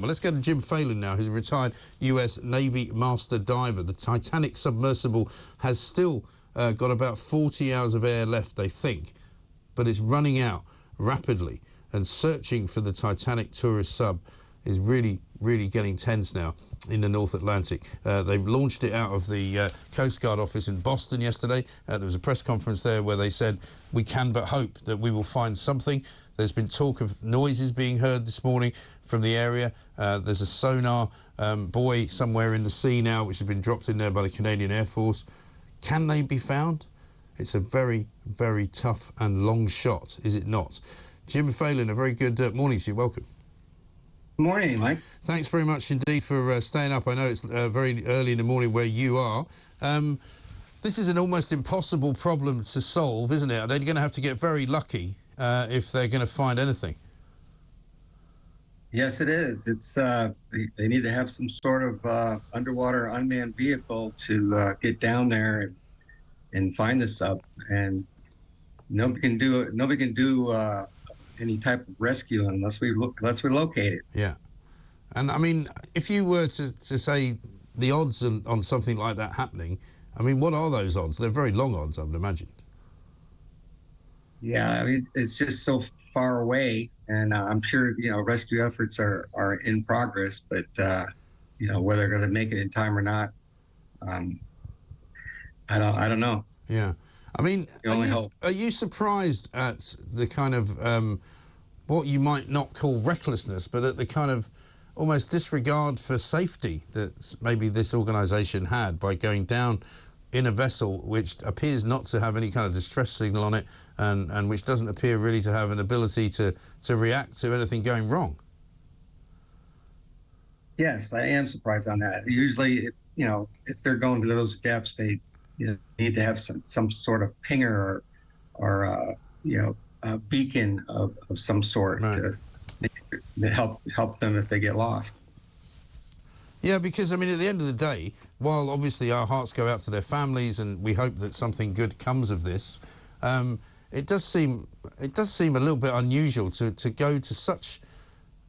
Well, let's go to Jim Phalin now, who's a retired US Navy master diver. The Titanic submersible has still got about 40 hours of air left, they think, but it's running out rapidly, and searching for the Titanic tourist sub is really getting tense now in the North Atlantic. They've launched it out of the Coast Guard office in Boston yesterday. There was a press conference there where they said, we can but hope that we will find something. There's been talk of noises being heard this morning from the area. There's a sonar buoy somewhere in the sea now, which has been dropped in there by the Canadian Air Force. Can they be found? It's a very tough and long shot, is it not? Jim Phalin, a very good morning to you. Welcome. Good morning, Mike. Thanks very much indeed for staying up. I know it's very early in the morning where you are. This is an almost impossible problem to solve, isn't it? They're going to have to get very lucky if they're going to find anything. Yes, it is. It's they need to have some sort of underwater unmanned vehicle to get down there and find the sub. And nobody can do it. Nobody can do any type of rescue unless we locate it. Yeah, and I mean, if you were to say the odds on something like that happening, I mean, what are those odds? They're very long odds, I would imagine. Yeah, I mean, it's just so far away, and I'm sure rescue efforts are in progress, but whether they're going to make it in time or not, I don't know. Yeah. I mean, are you surprised at the kind of what you might not call recklessness, but at the kind of almost disregard for safety that maybe this organisation had by going down in a vessel which appears not to have any kind of distress signal on it, and which doesn't appear really to have an ability to react to anything going wrong? Yes, I am surprised on that. Usually, if they're going to those depths, they need to have some sort of pinger or a beacon of some sort, right, to help them if they get lost. Yeah, because I mean, at the end of the day, while obviously our hearts go out to their families and we hope that something good comes of this, it does seem a little bit unusual to go to such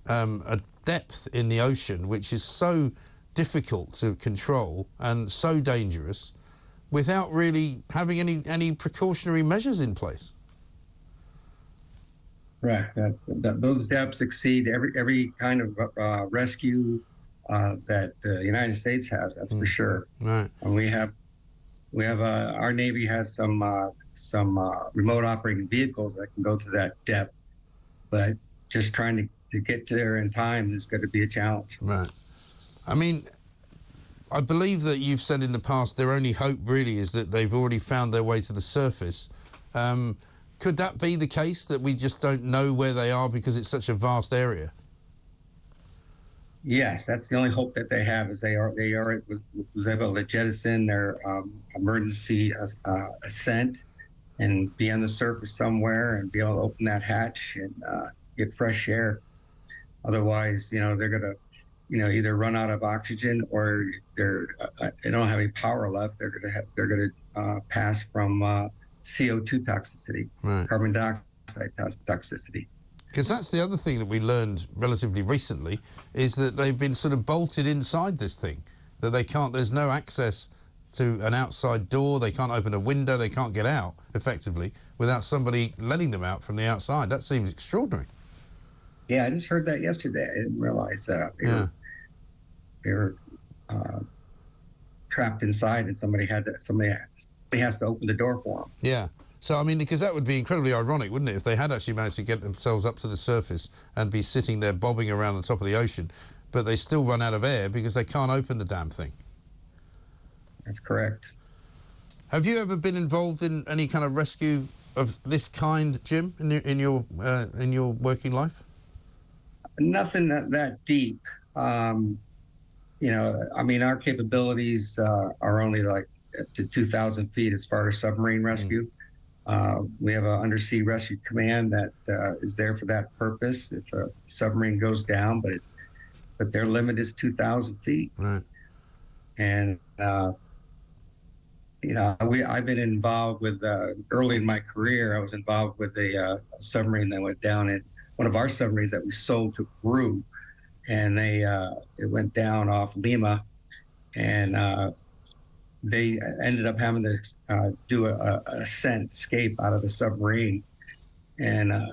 a depth in the ocean, which is so difficult to control and so dangerous, without really having any precautionary measures in place. Right. Those depths exceed every kind of rescue that the United States has. That's for sure. Right. And we have our Navy has some remote operating vehicles that can go to that depth, but just trying to get there in time is going to be a challenge. Right. I mean, I believe that you've said in the past their only hope really is that they've already found their way to the surface. Could that be the case, that we just don't know where they are because it's such a vast area? Yes, that's the only hope that they have, is they was able to jettison their emergency ascent and be on the surface somewhere and be able to open that hatch and get fresh air. Otherwise, they're going to either run out of oxygen, or they don't have any power left. They're going to pass from CO2 toxicity, right, carbon dioxide toxicity. Because that's the other thing that we learned relatively recently, is that they've been sort of bolted inside this thing, that they can't. There's no access to an outside door. They can't open a window. They can't get out effectively without somebody letting them out from the outside. That seems extraordinary. Yeah, I just heard that yesterday. I didn't realize that. They were trapped inside, and somebody has to open the door for them. Yeah. So, I mean, because that would be incredibly ironic, wouldn't it, if they had actually managed to get themselves up to the surface and be sitting there bobbing around the top of the ocean, but they still run out of air because they can't open the damn thing. That's correct. Have you ever been involved in any kind of rescue of this kind, Jim, in your working life? Nothing that deep. I mean, our capabilities are only like up to 2,000 feet as far as submarine rescue. We have an undersea rescue command that is there for that purpose if a submarine goes down, but their limit is 2,000 feet. Right. And I've been involved with early in my career. I was involved with a submarine that went down, in one of our submarines that we sold to Peru. and it went down off Lima, and they ended up having to do a ascent, escape out of the submarine, and I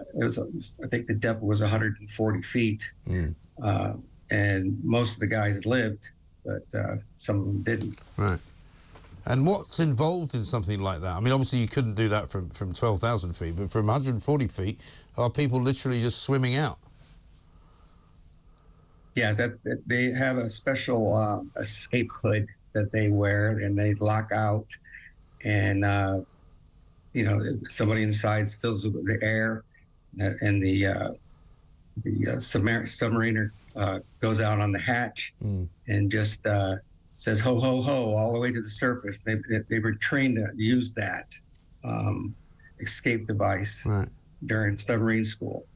think the depth was 140 feet, and most of the guys lived, but some of them didn't. Right. And what's involved in something like that? I mean, obviously you couldn't do that from 12,000 feet, but from 140 feet, are people literally just swimming out? Yes, they have a special escape hood that they wear, and they lock out, and somebody inside fills it with the air, and the submariner goes out on the hatch and just says ho ho ho all the way to the surface. They were trained to use that escape device during submarine school.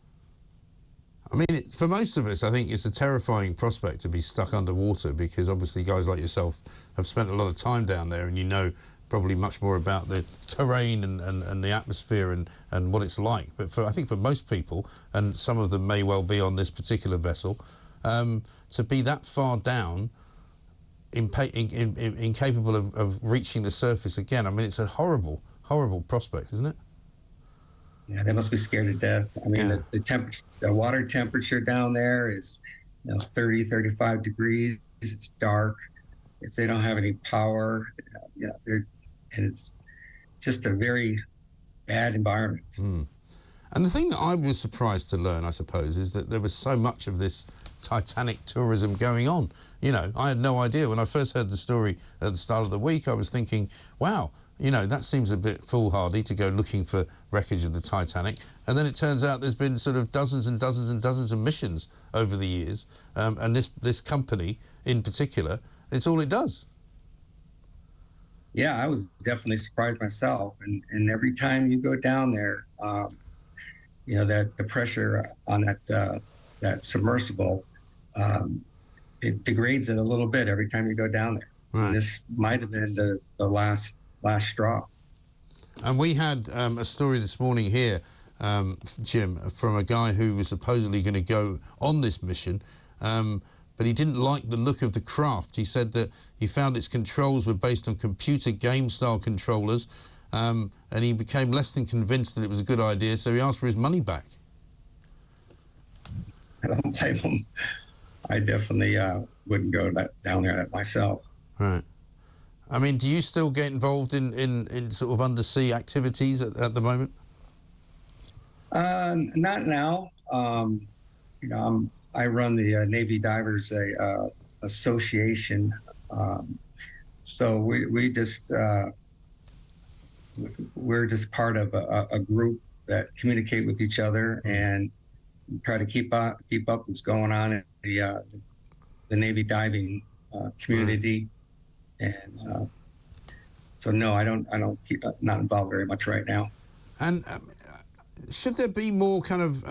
I mean, for most of us, I think it's a terrifying prospect to be stuck underwater, because obviously guys like yourself have spent a lot of time down there, and you know probably much more about the terrain and the atmosphere and what it's like. But I think for most people, and some of them may well be on this particular vessel, to be that far down, incapable of reaching the surface again, I mean, it's a horrible, horrible prospect, isn't it? Yeah, they must be scared to death. I mean, the water temperature down there is 30, 35 degrees. It's dark. If they don't have any power, and it's just a very bad environment. And the thing that I was surprised to learn, I suppose, is that there was so much of this Titanic tourism going on. I had no idea. When I first heard the story at the start of the week, I was thinking, wow, that seems a bit foolhardy to go looking for wreckage of the Titanic. And then it turns out there's been sort of dozens and dozens and dozens of missions over the years. And this company in particular, it's all it does. Yeah, I was definitely surprised myself. And every time you go down there, that the pressure on that submersible, it degrades it a little bit every time you go down there. Right. And this might have been the last straw. And we had a story this morning here, Jim, from a guy who was supposedly going to go on this mission, but he didn't like the look of the craft. He said that he found its controls were based on computer game-style controllers, and he became less than convinced that it was a good idea, so he asked for his money back. I don't blame him. I definitely wouldn't go down there myself. Right. I mean, do you still get involved in sort of undersea activities at the moment? Not now. I run the Navy Divers Association. So we're just part of a group that communicate with each other and try to keep up what's going on in the Navy diving community. And so no, I don't keep not involved very much right now. And should there be more kind of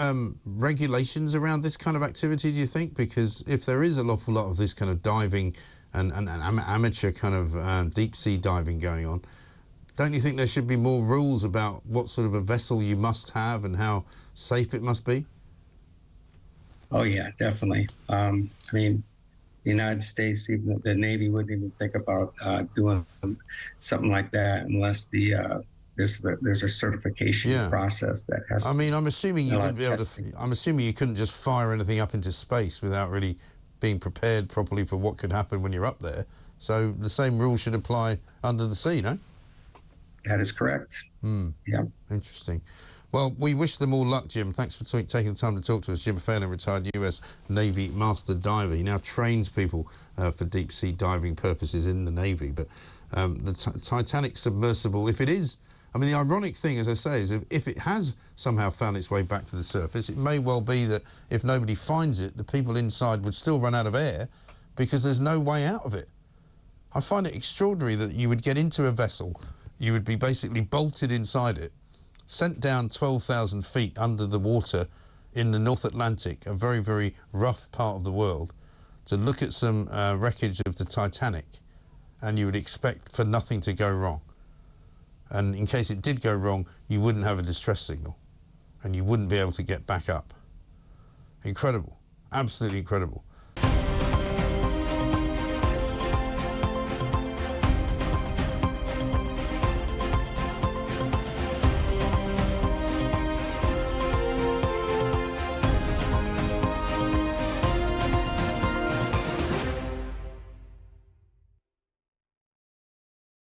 regulations around this kind of activity, do you think? Because if there is an awful lot of this kind of diving and amateur kind of deep sea diving going on, don't you think there should be more rules about what sort of a vessel you must have and how safe it must be? Oh yeah, definitely. I mean, the United States, even the Navy, wouldn't even think about doing something like that unless there's a certification process that has. I mean, I'm assuming you wouldn't be able to. I'm assuming you couldn't just fire anything up into space without really being prepared properly for what could happen when you're up there. So the same rules should apply under the sea, no? That is correct. Yeah. Interesting. Well, we wish them all luck, Jim. Thanks for taking the time to talk to us. Jim Phalin, retired US Navy master diver. He now trains people for deep sea diving purposes in the Navy. But the Titanic submersible, if it is, I mean, the ironic thing, as I say, is if it has somehow found its way back to the surface, it may well be that if nobody finds it, the people inside would still run out of air because there's no way out of it. I find it extraordinary that you would get into a vessel, you would be basically bolted inside it, sent down 12,000 feet under the water in the North Atlantic, a very, very rough part of the world, to look at some wreckage of the Titanic, and you would expect for nothing to go wrong. And in case it did go wrong, you wouldn't have a distress signal, and you wouldn't be able to get back up. Incredible. Absolutely incredible.